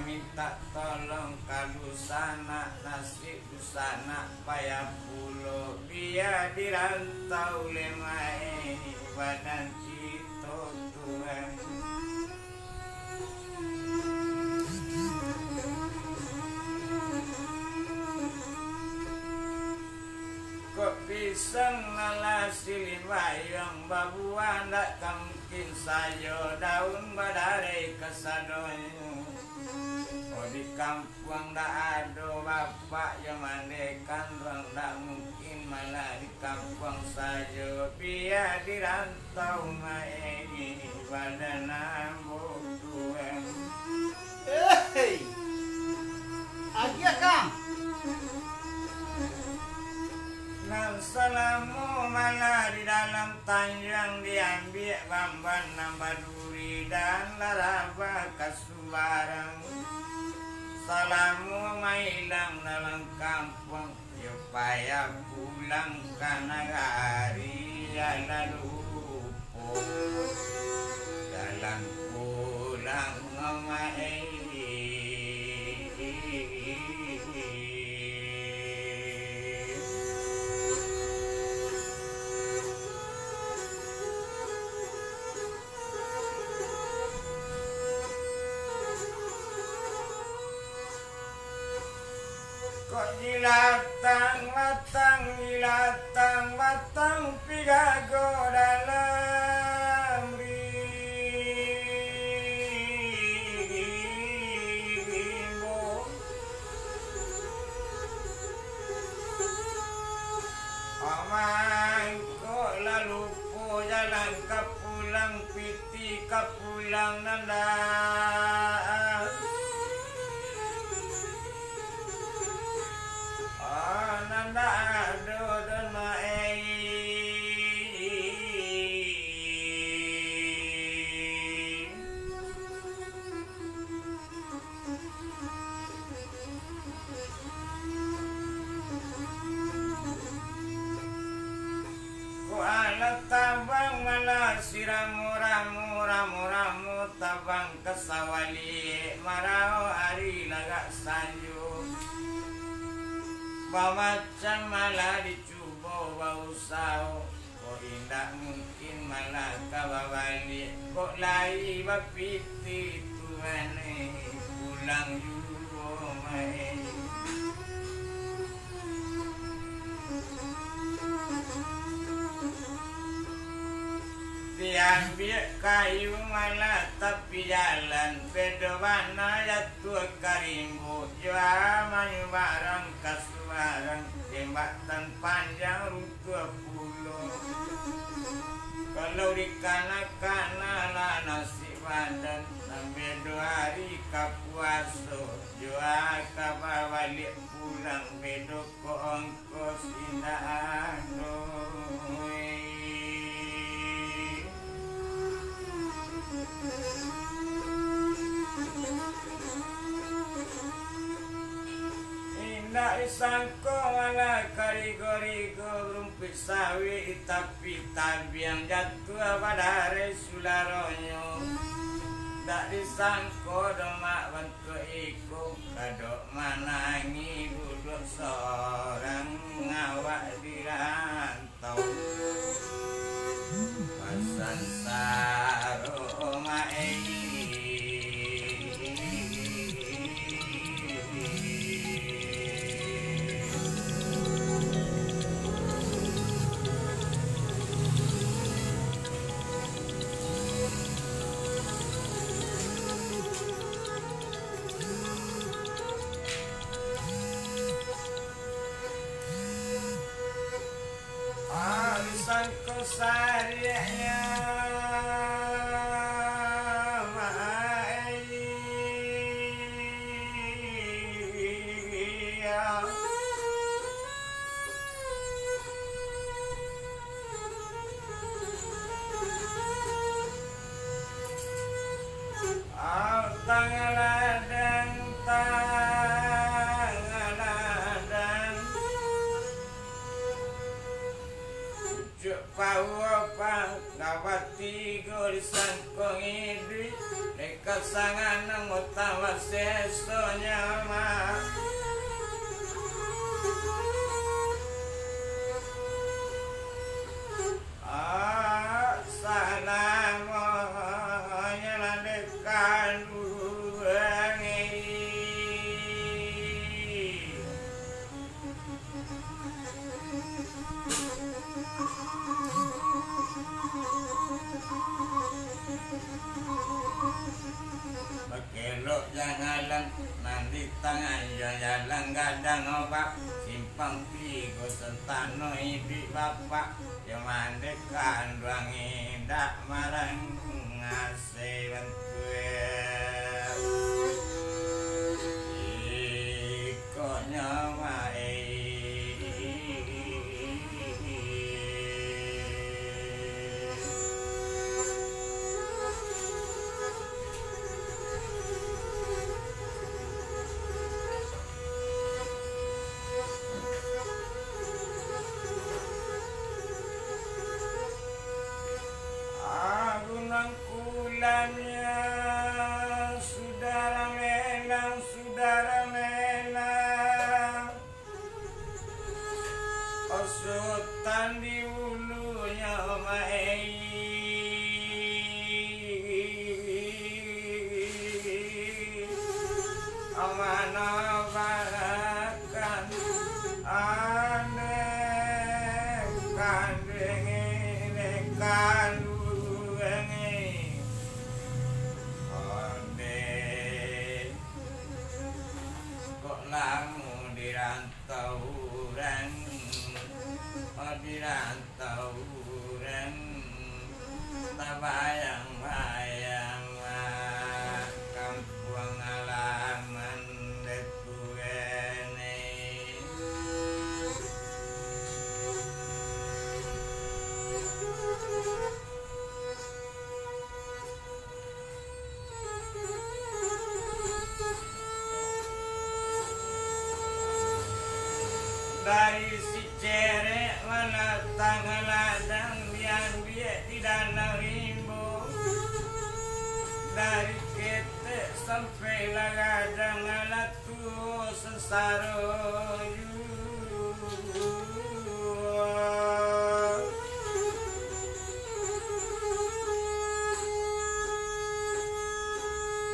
minta tolong kadusana nasib busana payah pulo biar dirantau lemai badan kita Tuhan. Kok pisang nala silibayang babuan tak mungkin sayo daun badare kesadonyo. Oh di kampung dak ada bapak yang mandekan orang dak mungkin malah di kampung saja biar dirantau maeni pada nambung Tuhan. Hei, aja kang. Nang salamu malah di dalam tanjang diambil bamban nambah duri dan laraba kasubarang. Salamu mailang dalam kampung supaya pulang karena hari lalu jalan pulang ngamai. Kok jilatang pigago dalam rimbo. Aman kok lalu po jalan kapulang piti kapulang nanda. Nanda do dona ku alat tabang malah ramu tabang kesawali marau hari lagak sanju. Macam malah dicuba bau sao. Kok indah mungkin malah kawa balik. Kok lari bapiti Tuhan pulang juga mai. Diambil kayu malah tapi jalan beda mana jatuh karimbu jua mayu barang kasuarang jembatan panjang rute pulau. Kalau di kanak-kanak lah nasi badan sampai 2 hari kapuaso jua kabar balik pulang beda ko ongkos indah aduh. Indah isangko wala karigo-rigo rumput sawi tapi tabiang jatuh badare sularonyo. Tak disangko domak bentuk iku kadok manangi duduk seorang ngawak dirantau. Pasan saro mae sangko sarinya mai tangaladang pau apa ngawati gorisan kong idri kasangan utawa sesonya mah salamonya landekan uangi Kelok jangalan nanti tangan jalan gadang obat simpang tigo sentano ibi bapak yang mandekan ruang indak marang ngasih bantuan iko nyawa Kulanya saudara melang osutan di ulunya mai amana barakan aneh kandeng kandu lamu dirantau ren tabayang-bayang kampung halaman detuene dari si cerek mana tangan ladang yang biak di danau rimbo dari ketek sampai lagadang alat tuh sesaro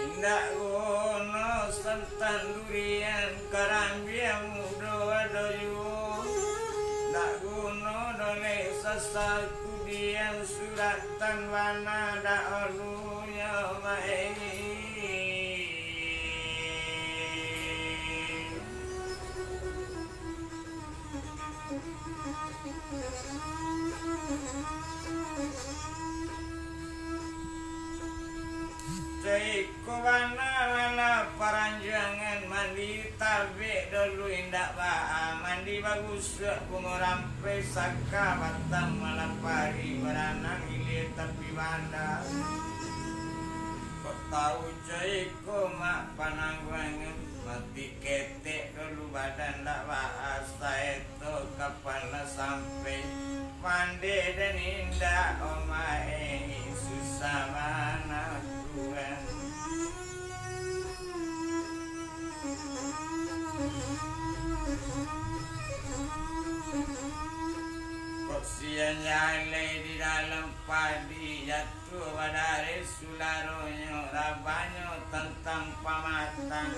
indak gono santan durian karambiang mudo adoyu ndak gono dole sasaku dian suratan wana da olunya mae Ceko wana paranjangan mandi tabe dulu indak ba mandi bagus bunga rampe saka batang malam pagi beranang ilir tapi banda kok tahu ceko mak panangguangan mati ketek dulu badan ndak bahasa itu kapan sampai mandi dan indah omae susah mana Tuhan kok nyale di dalam padi jatuh badare sularonyo rabanyo tentang pamatang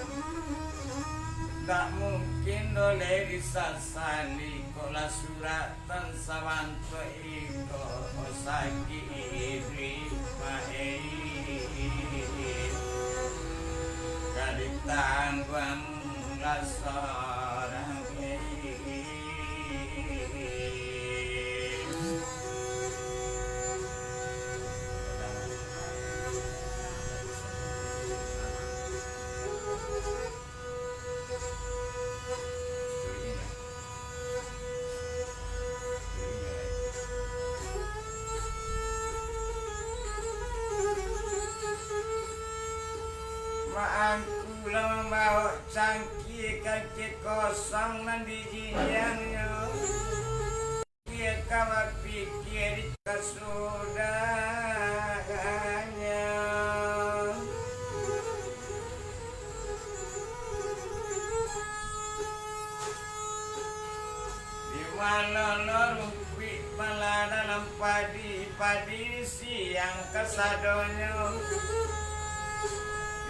tak mungkin dole disasali kola suratan sawanto iko osaki iri pae kaditangguang lasorang Maangku lang bawa cangkir kaki kosong nan di jinjangnya Dia kawa pikir kasudahnya Di mana rumpik malah dalam padi siang kesadonyo.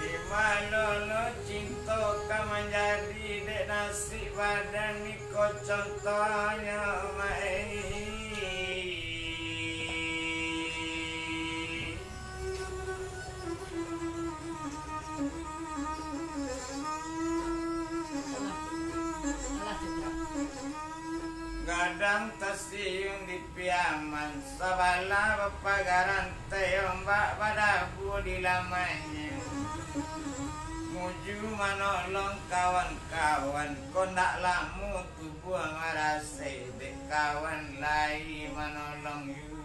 Di mana cinta kan menjadi dek nasi badan ni ko contohnya mai. Gadang tasiyung di piaman sabala bapagaran teyong badabu di lamanya. Muju manolong kawan-kawan kondak lamu tubuh ngarase dek kawan lai manolong yu.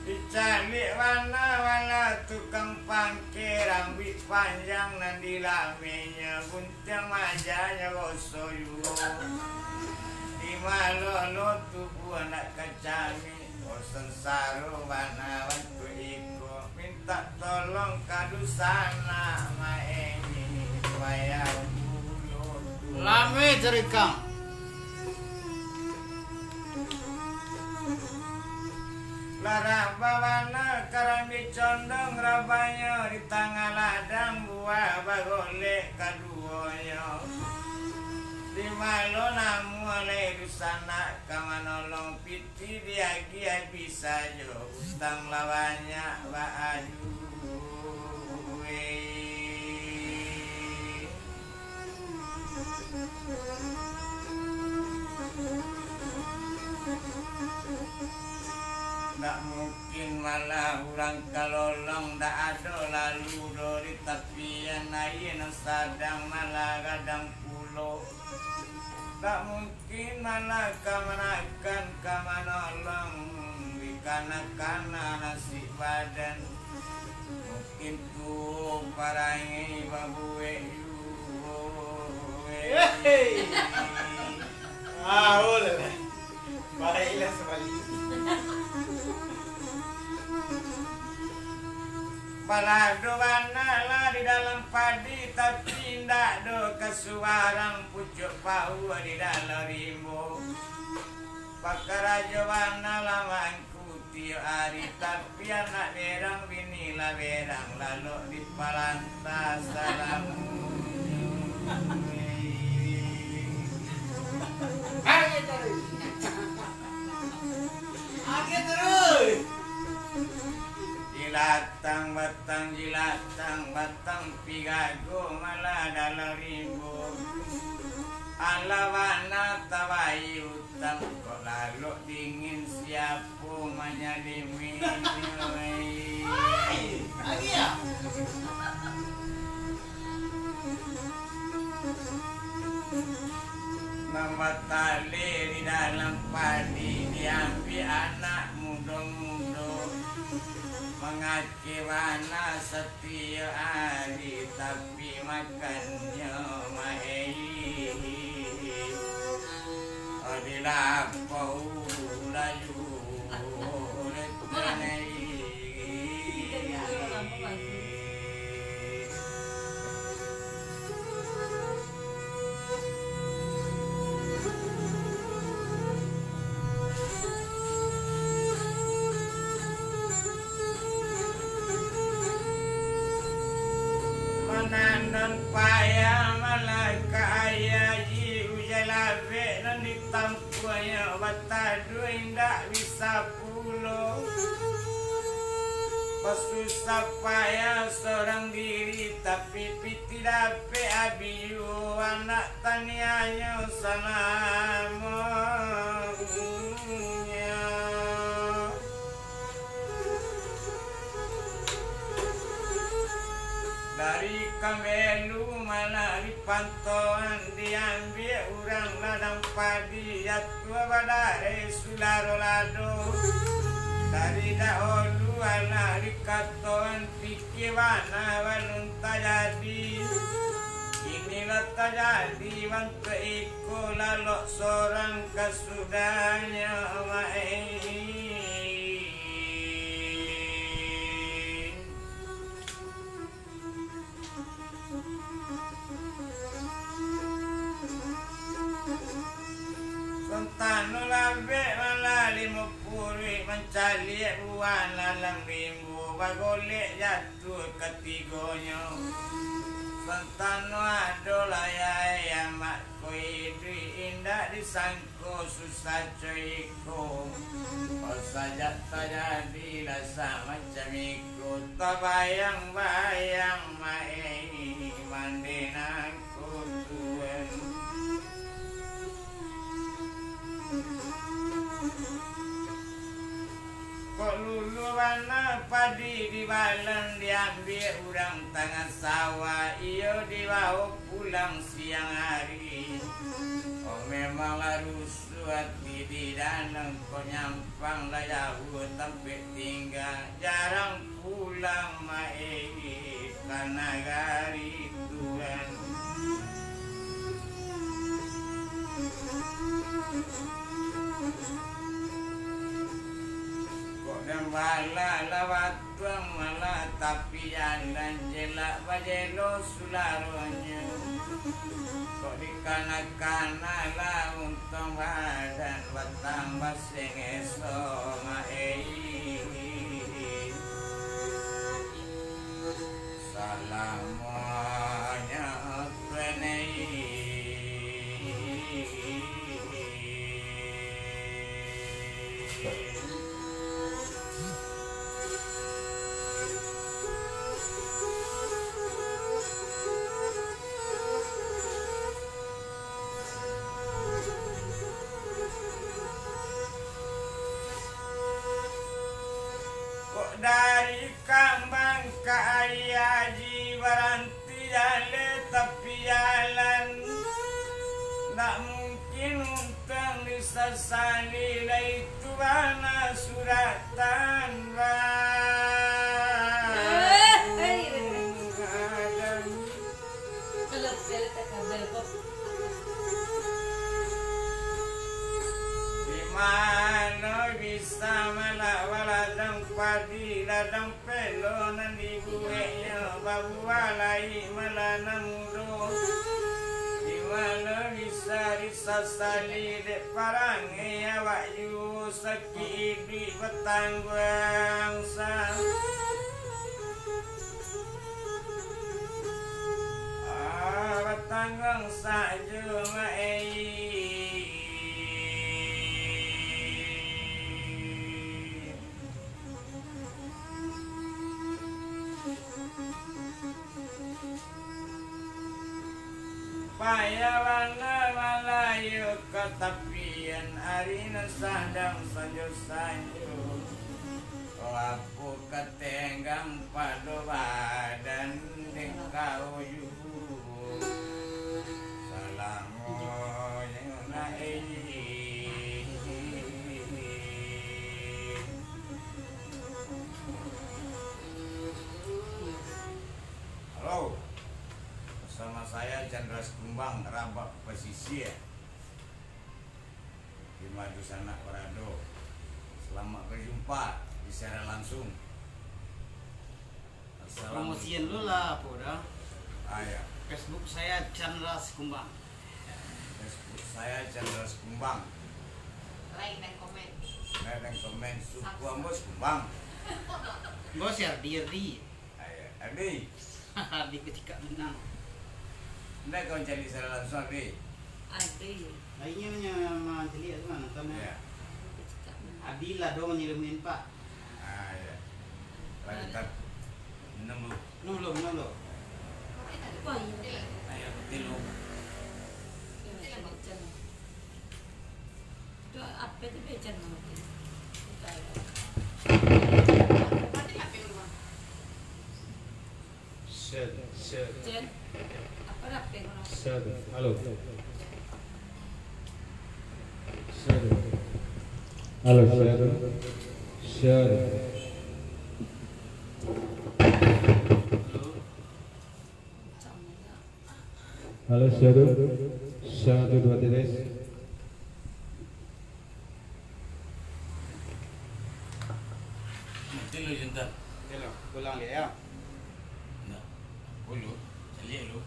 Dicari wala tukang pangke rambut panjang nan di lamenya guncang majanya gosoyu. Di malolo tubuh anak kacami bosan saru wanawan tu iko minta tolong kadusana maeni wayang bulu Lame cerikang. Larang bawana karami condong rabanya di tengah ladang buah bagolek kaduanya. Di malo namu oleh dusana kamanolong piti diagi bisa jo utang lawannya baaju. Tak mungkin malah urang kalolong tak ada lalu dari tapian air sadang malah gadang pulau. Tak mungkin malah kamanakan kamanolong di kana-kana nasi badan. Mungkin tu parangi babue yu. Boleh. Baiklah sekali. Balado lah di dalam padi tapi ndak do kesuarang pucuk pau di dalam rimbo. Pakarajo wana lamangku tiap hari tapi anak berang bini lah berang lalu di palantas salamu. Terus. Jilatang batang pigago malah dalam rimbo. Alawana tawai utang kok lalu dingin siapu manyalimi. Lagi ya? Nama tali di dalam padi diambil anak muda-muda. Mengakiwana setiap hari tapi makannya mahal. Adilah kau layu letanai. Menandon payah malah kaya jiu jalabe dan ditampunya batadu indak bisa pulau. Pesusah payah seorang diri tapi piti dape abiu anak tanianya salamnya. Dari kamelu malah di pantauan diambil urang ladang padi yatua badai sularo lado. Dari dahulu anak di katoan fikir wana walun tajadi. Inilah tajadi wan keiko lalok seorang kasudahnya abe malah 50 mencari buan lalang rimbu bagolek jatuh ketiganya santano adolaya amat koi indah disangko susah coiko saja terjadi rasa macam ikut terbayang-bayang mai mandinaku tuan kok lulu warna padi di balan diambil urang tangan sawah iyo dibawa pulang siang hari oh memanglah rusuh hati di danang kau nyampang lah jauh tempat tinggal jarang pulang mai karena gari Tuhan dan bala lawat tuang malah tapi jalan jelak bajelo sularonya kok di kanak-kanak lah untung badan batang baseng esok salamanya penei dari kambang ke ayaji baranti jale tapi jalan tak mungkin untuk disesali itu mana suratan mana bisa ladang padi ladang pelonan ibunya babu walai malana mudo di mana bisa disasali dek parangi awak yu sakit di petangguang sa petangguang saja mai payawana malayu ketapian arina sadang sanjo-sanjo aku ketenggang pada badan dengkau yu salamonya naik halo bersama saya Chandra Sekumbang Rabak Pesisir di Madu Sanak Warado. Selamat berjumpa di secara langsung. Promosiin dulu lah, Poda. Ya. Facebook saya Chandra Sekumbang. Facebook saya Chandra Sekumbang. Like dan komen. Like dan komen. Suku Ambos Sekumbang. Bos ya, Dirdi. Adi. Di ketika menang. Anda kau cari secara langsung Adi. Adi. Lainnya sama Celia tu mana nonton ya. Adila dong nyelemin Pak. Ya. Lanjut. Nunggu. Nolo. Wah, iya. Ayo tilu. Itu apa itu becan nanti? Shed. Jen, apa apa yang orang? Shed. Halo. Shed. Halo, Shed. 1, 2, 3. Tilu jentar. Hello, pulang dia ya. Nah. Ulu. Cari lu.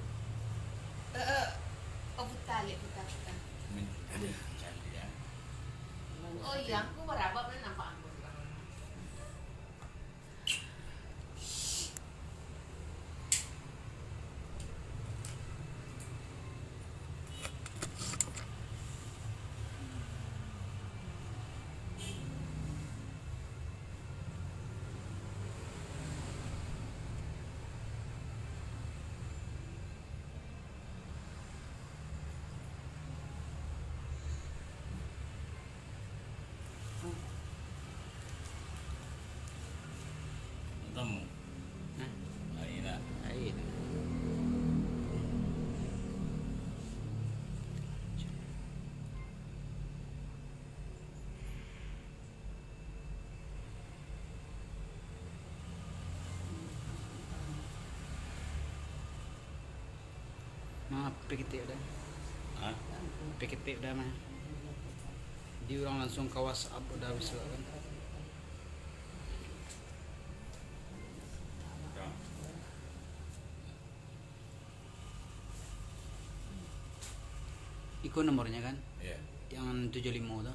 Oh, putar. Ada cari ya. Oh iya, aku berapa pernah nampak aku. Temu. Aina. Air. Piketip dah. Hah? Piketip dah mah. Dia orang langsung ke WhatsApp dah habis kan. Iko nomornya kan? Iya. Yang 75 tu.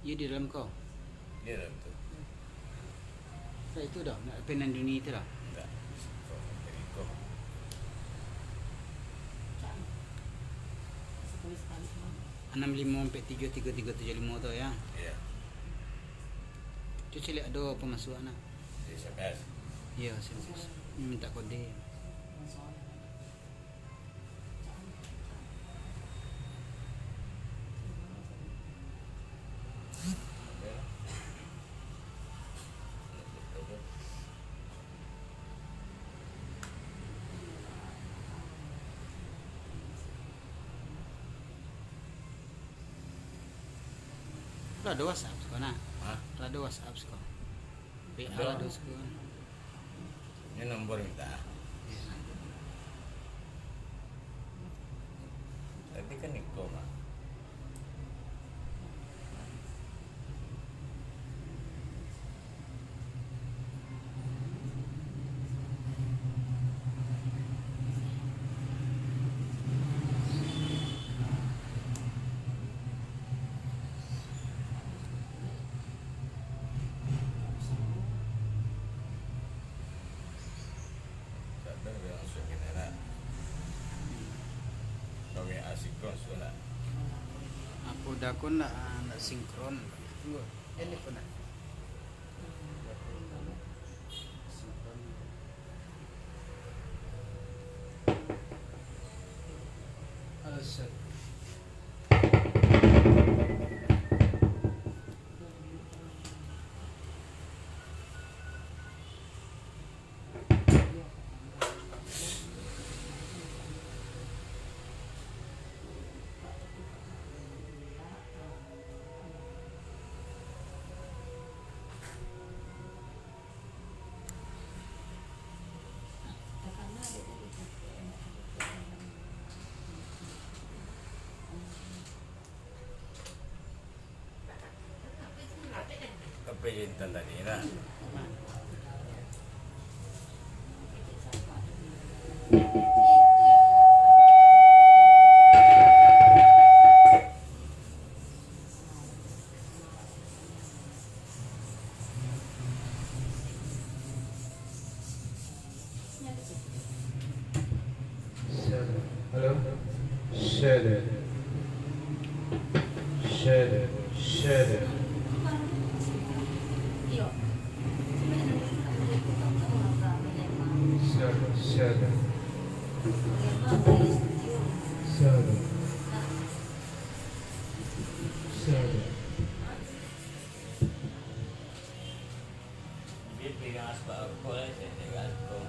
Ia di dalam kau. Dia dah betul. Dah itu dah, nak penan dunia itu dah. Tak. Kau. 65433375 tu ya. Iya. Tu cili ada pemasukan nak. Dia SMS. Ya, saya minta kode. Lah ada WhatsApp sekarang nak. Hah? Lah ada WhatsApp sekarang. PA Ada. lah ada sekarang. Ini nombor minta. Tapi kan Niko mah. Tapi dia langsung kena nak. Kau yang asik kau sudah. Aku dah aku nak sinkron. Tunggu. Telepon nak. Sinkron. Halo, Sir. Apa yang tadi lah. Hello? Share it. Share it. Share it. Iyo. Share it. Share it. Share it. Share it. Dia pegang asbak aku lah, saya pegang asbak.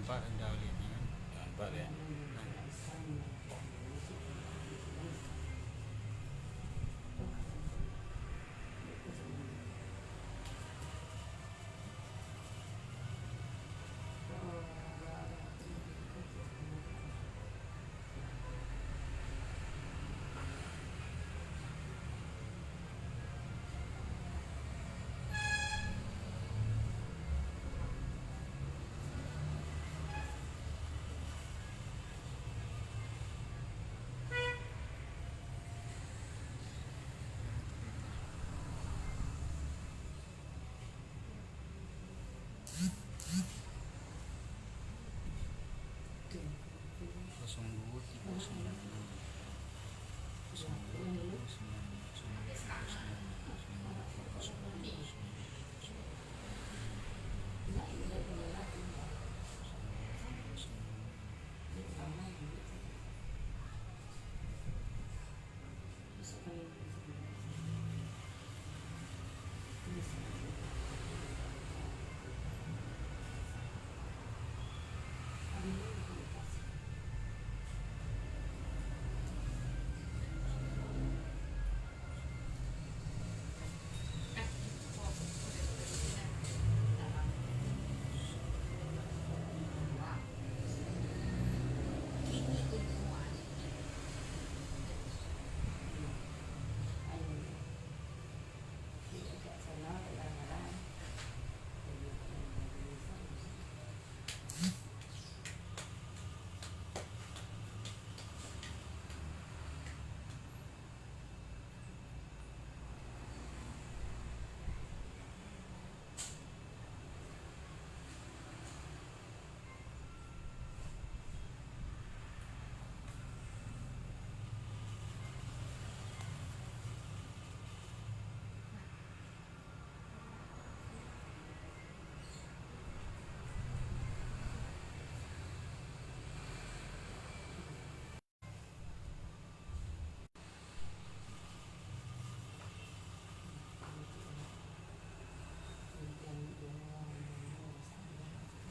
4 dah lihatnya kan. Nampak ya. Kosong 2 3 9 kosong 2 3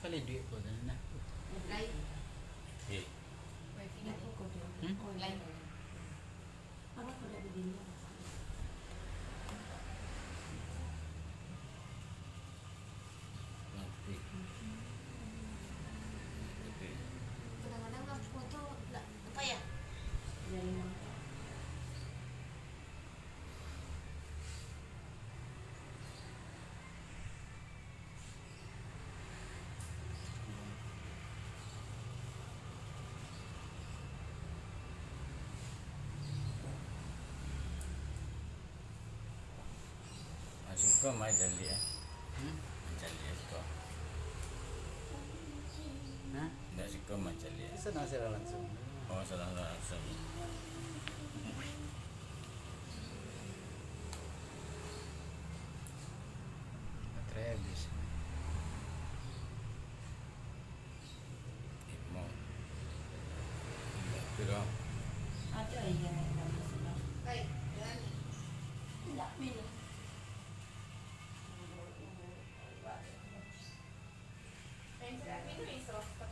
kali duit ko na. Lain. Eh, Wifi ni. Lain. Apa kalau begini? nanti. Oke. Kadang-kadang aku tu apa ya? Dari mana? Suka mai jali ya. Jali ya suka. Hah? Nggak suka mai jali ya. Bisa nasir langsung. Oh, salah langsung. Baterai habis. Mau. Tidak. Ada yang nama sudah. Baik, jalan ni. Tidak minum. Yang saya minum is roasted.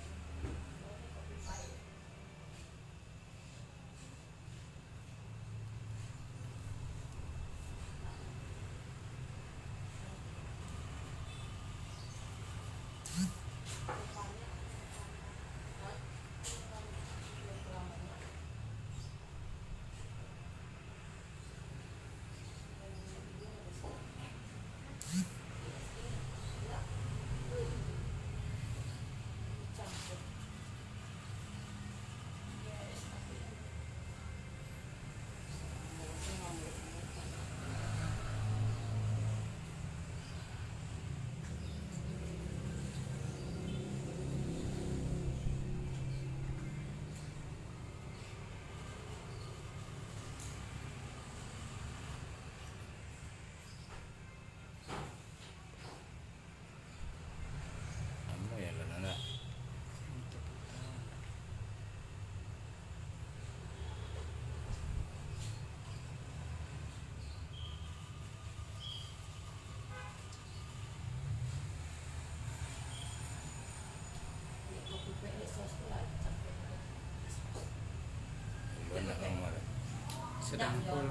sedang full.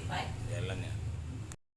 Baik. Jalan ya.